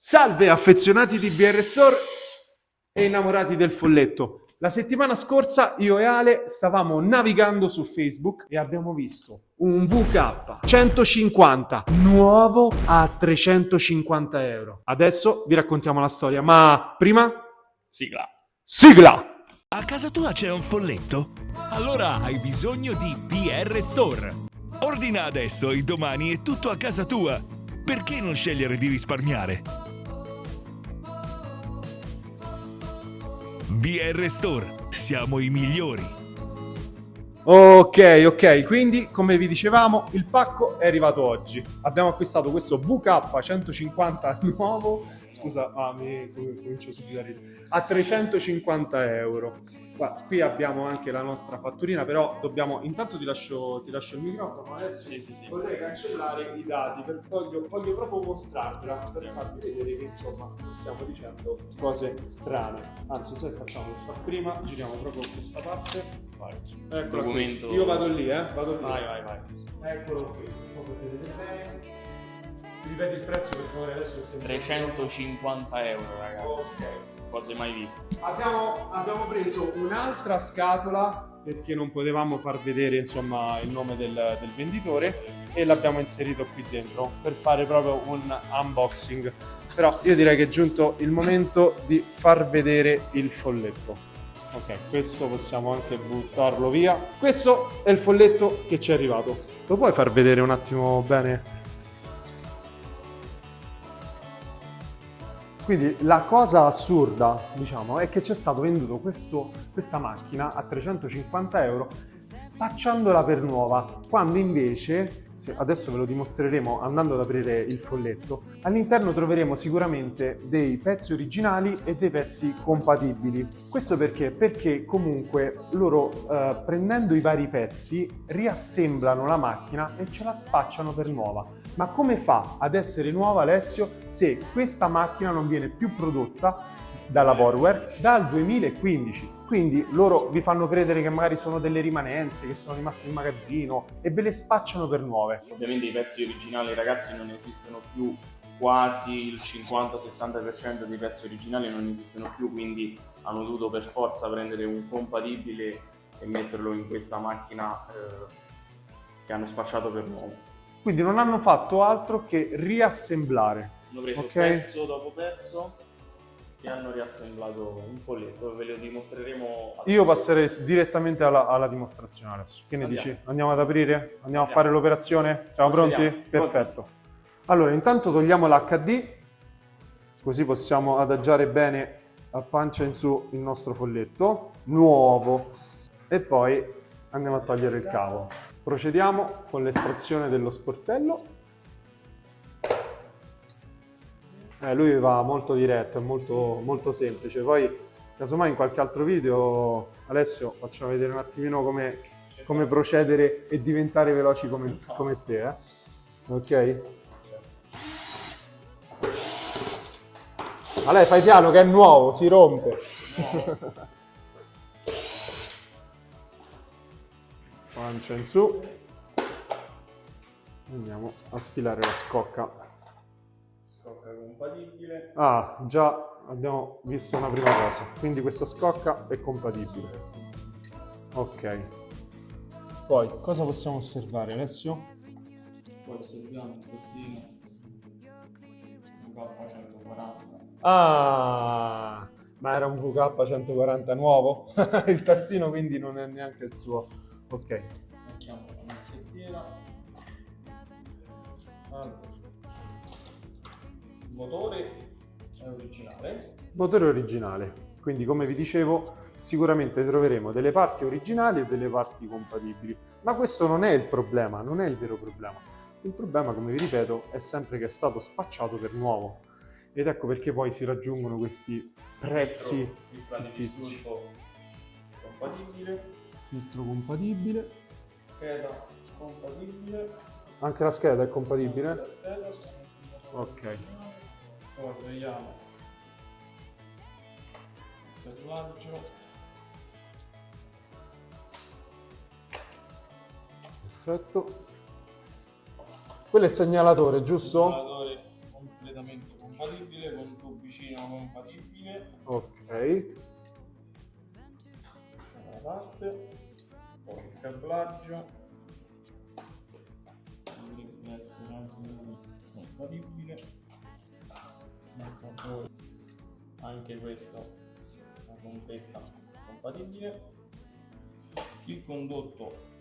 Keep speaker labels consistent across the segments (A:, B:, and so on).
A: Salve affezionati di BR Store e innamorati del folletto. La settimana scorsa io e Ale stavamo navigando su Facebook e abbiamo visto un VK 150 nuovo a 350 euro. Adesso vi raccontiamo la storia, ma prima...
B: Sigla.
A: Sigla!
C: A casa tua c'è un folletto? Allora hai bisogno di BR Store. Ordina adesso e domani è tutto a casa tua. Perché non scegliere di risparmiare? BR Store, siamo i migliori.
A: Ok, quindi come vi dicevamo il pacco è arrivato oggi. Abbiamo acquistato questo VK 150 nuovo, scusa, mi comincio subito a ridere, a 350 euro. Qui abbiamo anche la nostra fatturina, però dobbiamo, intanto ti lascio il microfono, adesso
B: Sì.
A: vorrei cancellare i dati, voglio proprio mostrarvela, per farvi vedere che insomma non stiamo dicendo cose strane. Anzi, se facciamo prima, giriamo proprio questa parte.
B: Vai.
A: Eccolo
B: Documento.
A: qui. Io vado lì, vado lì.
B: Vai.
A: Eccolo qui. Come vedete bene. Ripeti il prezzo per favore adesso.
B: 350 euro, ragazzi.
A: Ok.
B: Cose mai viste.
A: Abbiamo preso un'altra scatola perché non potevamo far vedere insomma il nome del venditore e l'abbiamo inserito qui dentro per fare proprio un unboxing. Però io direi che è giunto il momento di far vedere il folletto. Ok, questo possiamo anche buttarlo via. Questo è il folletto che ci è arrivato. Lo puoi far vedere un attimo bene? Quindi la cosa assurda, diciamo, è che ci è stato venduto questa macchina a 350 euro spacciandola per nuova, quando invece, adesso ve lo dimostreremo andando ad aprire il folletto, all'interno troveremo sicuramente dei pezzi originali e dei pezzi compatibili. Questo perché? Perché comunque loro prendendo i vari pezzi riassemblano la macchina e ce la spacciano per nuova. Ma come fa ad essere nuova, Alessio, se questa macchina non viene più prodotta dalla Borware dal 2015? Quindi loro vi fanno credere che magari sono delle rimanenze che sono rimaste in magazzino e ve le spacciano per nuove.
B: Ovviamente i pezzi originali, ragazzi, non esistono più. Quasi il 50-60% dei pezzi originali non esistono più, quindi hanno dovuto per forza prendere un compatibile e metterlo in questa macchina che hanno spacciato per nuovo.
A: Quindi non hanno fatto altro che riassemblare.
B: Hanno preso pezzo dopo pezzo e hanno riassemblato un folletto, ve lo dimostreremo adesso.
A: Io passerei direttamente alla dimostrazione adesso. Che ne dici? Andiamo ad aprire? Andiamo a fare l'operazione? Siamo pronti? Perfetto. Allora, intanto togliamo l'HD, così possiamo adagiare bene a pancia in su il nostro folletto nuovo e poi andiamo a togliere il cavo. Procediamo con l'estrazione dello sportello. Lui va molto diretto, è molto semplice. Poi, casomai in qualche altro video, Alessio, facciamo vedere un attimino come procedere e diventare veloci come te. Ok? Ma lei fai piano che è nuovo, si rompe. Pancia in su. Andiamo a sfilare la scocca.
B: Compatibile.
A: Ah, già abbiamo visto una prima cosa, quindi questa scocca è compatibile. Ok. Poi, cosa possiamo osservare, Alessio?
B: Poi osserviamo il testino VK 140.
A: Ah, ma era un VK 140 nuovo? Il tastino quindi non è neanche il suo. Ok.
B: Mettiamo la mazzettiera. Allora. Il motore è originale.
A: Motore originale, quindi come vi dicevo sicuramente troveremo delle parti originali e delle parti compatibili, ma questo non è il problema, non è il vero problema. Il problema, come vi ripeto, è sempre che è stato spacciato per nuovo ed ecco perché poi si raggiungono questi prezzi fittizi.
B: Compatibile.
A: Filtro compatibile.
B: Scheda compatibile.
A: Anche la scheda è compatibile?
B: La scheda,
A: ok.
B: Poi vediamo il tatuaggio.
A: Perfetto. Quello è il segnalatore, giusto?
B: Segnalatore completamente compatibile. compatibile, con tubicino compatibile.
A: Ok.
B: Facciamo da parte, poi il cablaggio dovrebbe essere anche lui compatibile, ecco, poi anche questo la pompetta compatibile, il condotto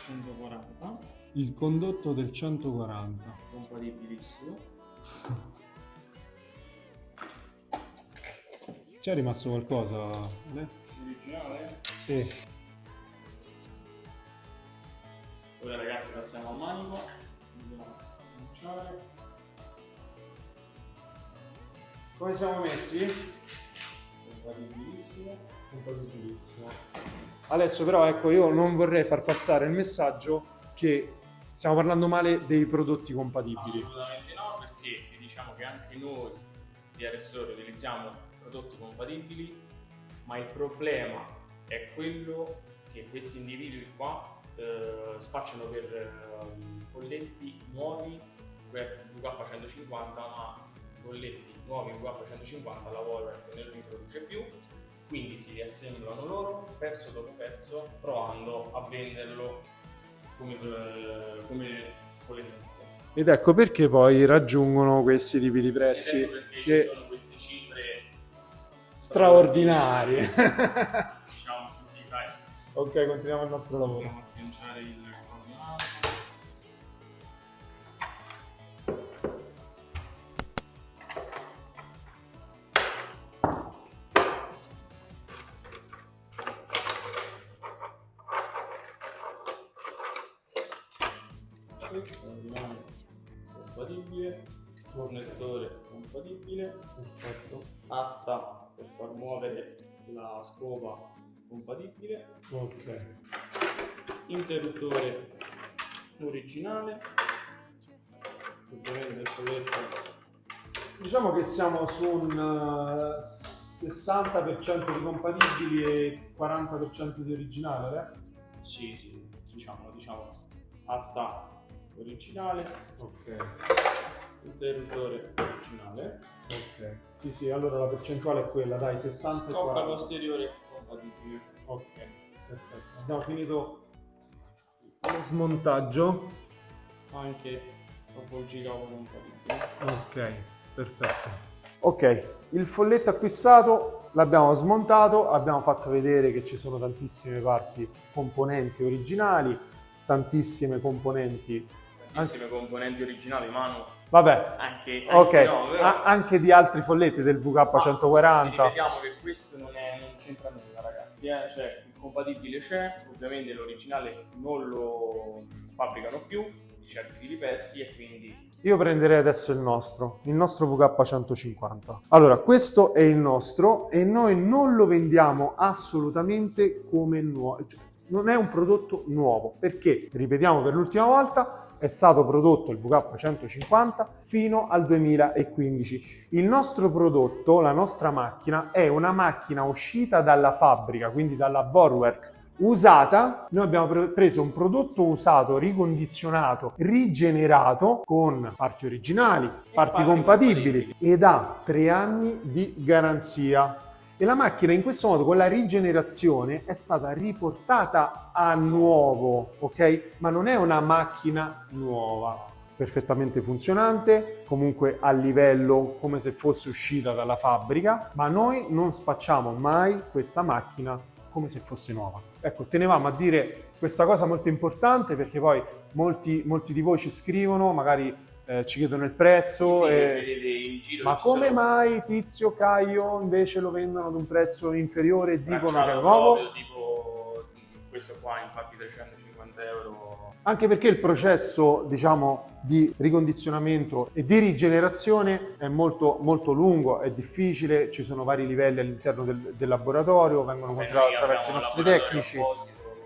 B: 140
A: Il condotto del 140.
B: compatibilissimo.
A: C'è rimasto qualcosa?
B: Originale.
A: Sì.
B: Ora ragazzi passiamo al manico, andiamo a cominciare.
A: Come siamo messi?
B: Compatibilissimo.
A: Compatibilissimo. Adesso però ecco, io non vorrei far passare il messaggio che stiamo parlando male dei prodotti compatibili.
B: Assolutamente no, perché diciamo che anche noi di Restore utilizziamo prodotti compatibili, ma il problema è quello che questi individui qua spacciano per folletti nuovi per VK150, ma folletti nuovi VK150 la Warwerk non li produce più, quindi si riassemblano loro pezzo dopo pezzo provando a venderlo come folletto.
A: Ed ecco perché poi raggiungono questi tipi di prezzi
B: Ed ecco perché
A: che
B: ci sono queste cifre
A: straordinarie.
B: diciamo così, dai.
A: Ok, continuiamo il nostro lavoro.
B: Andiamo a sganciare il coordinato. Coordinato compatibile, connettore compatibile, perfetto, asta per far muovere la scopa compatibile,
A: Ok.
B: interruttore originale, ovviamente il folletto
A: Diciamo che siamo su un 60% di compatibili e 40% di originale,
B: sì, diciamo asta originale,
A: Ok.
B: interruttore originale,
A: Ok. Sì, allora la percentuale è quella, dai, 60 e
B: scocca
A: 40.
B: posteriore compatibile.
A: Ok, perfetto. Abbiamo finito lo smontaggio.
B: Anche dopo il girato compatibile.
A: Ok, perfetto. Ok, il folletto acquistato l'abbiamo smontato, abbiamo fatto vedere che ci sono tantissime parti componenti originali, tantissime componenti,
B: Componenti originali, Manu.
A: vabbè,
B: Anche
A: ok,
B: no, però
A: anche di altri folletti del VK140.
B: ripetiamo che questo non c'entra nulla, ragazzi. Cioè, il compatibile c'è, ovviamente l'originale non lo fabbricano più di certi tipi di pezzi e quindi
A: Io prenderei adesso il nostro VK150. Allora, questo è il nostro e noi non lo vendiamo assolutamente come nuovo. Cioè, non è un prodotto nuovo, perché, ripetiamo per l'ultima volta, è stato prodotto il VK150 fino al 2015. Il nostro prodotto, la nostra macchina, è una macchina uscita dalla fabbrica, quindi dalla Warwerk, usata. Noi abbiamo preso un prodotto usato, ricondizionato, rigenerato con parti originali, parti compatibili ed ha 3 anni di garanzia. E la macchina in questo modo, con la rigenerazione, è stata riportata a nuovo, ok? Ma non è una macchina nuova, perfettamente funzionante, comunque a livello come se fosse uscita dalla fabbrica, ma noi non spacciamo mai questa macchina come se fosse nuova. Ecco, tenevamo a dire questa cosa molto importante perché poi molti di voi ci scrivono, magari ci chiedono il prezzo,
B: in giro
A: ma come mai Tizio Caio invece lo vendono ad un prezzo inferiore e dicono che è nuovo?
B: Tipo questo qua, infatti 350 euro.
A: Anche perché il processo, diciamo, di ricondizionamento e di rigenerazione è molto lungo, è difficile, ci sono vari livelli all'interno del laboratorio, vengono controllati attraverso i nostri tecnici.
B: Con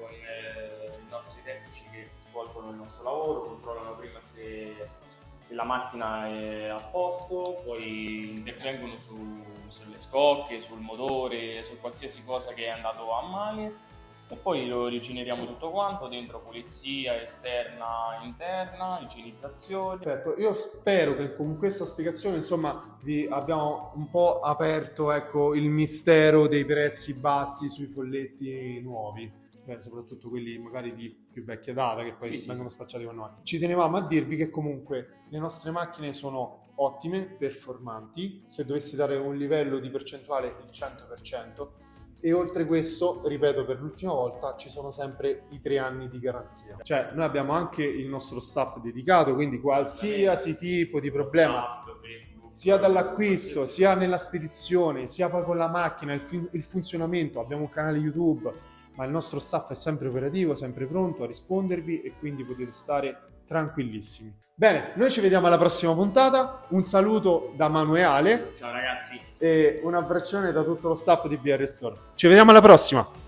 B: i nostri tecnici che svolgono il nostro lavoro, controllano prima se la macchina è a posto, poi intervengono sulle scocche, sul motore, su qualsiasi cosa che è andato a male e poi lo rigeneriamo tutto quanto, dentro pulizia esterna, interna, igienizzazione.
A: Perfetto, io spero che con questa spiegazione, insomma, vi abbiamo un po' aperto, ecco, il mistero dei prezzi bassi sui folletti nuovi, soprattutto quelli magari di più vecchia data che poi
B: Sì,
A: vengono
B: sì.
A: spacciati con noi. Ci tenevamo a dirvi che comunque le nostre macchine sono ottime, performanti, se dovessi dare un livello di percentuale il 100%. E oltre questo, ripeto per l'ultima volta, ci sono sempre i 3 anni di garanzia. Cioè, noi abbiamo anche il nostro staff dedicato, quindi qualsiasi tipo di problema,
B: WhatsApp, Facebook,
A: sia dall'acquisto, sia nella spedizione, sia poi con la macchina, il funzionamento, abbiamo un canale YouTube, ma il nostro staff è sempre operativo, sempre pronto a rispondervi e quindi potete stare tranquillissimi. Bene, noi ci vediamo alla prossima puntata, un saluto da Manuele
B: Ciao ragazzi.
A: e un abbraccione da tutto lo staff di BR Store. Ci vediamo alla prossima!